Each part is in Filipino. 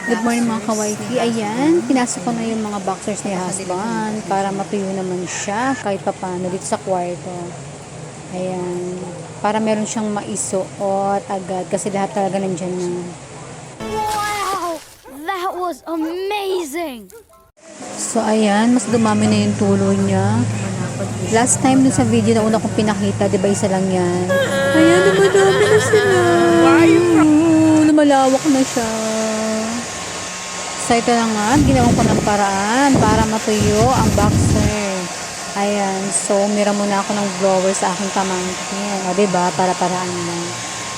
Good morning mga kawaiti. Ayan, pinasok ko na yung mga boxers ni husband para matuyo naman siya kahit papano dito sa kwarto. Ayan, para meron siyang maisuot agad kasi lahat talaga nandyan na. Wow! That was amazing! So ayan, mas dumami na yung tulo niya. Last time dun sa video na una kong pinakita, di ba isa lang yan? Ayan, dumadami na sila. Lumalawak na siya. So ito na nga, ginawan ko ng paraan para matuyo ang boxer. Ayan, so umira muna ako ng blower sa aking pamangkin. O diba, para paraan lang.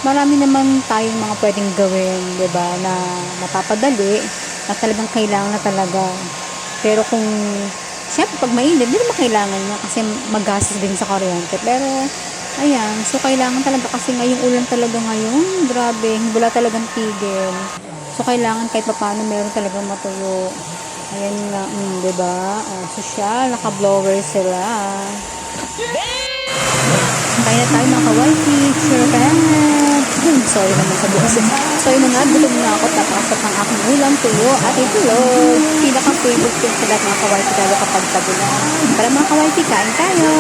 Marami naman tayong mga pwedeng gawin, diba, na mapapadali, na talagang kailangan na talaga. Pero kung, syempre pag mainit, hindi naman kailangan niya kasi maggastos din sa kuryente. Pero, ayan, so kailangan talaga kasi ngayong ulan talaga ngayon, grabe, wala talagang tigil. So, kailangan kahit paano meron talagang matuyo. Ayan nga, diba? So, siya, naka-blower sila. Kaya na tayo mga kawaiti. Sorry naman sa bukas. So, yun na nga, gutom na ako. Tapos ng aking ulam, tuyo, at itulog. Pinaka-favorite ko sa lahat mga kawaiti lalo kapag tagulan. Para mga kawaiti, kain tayo!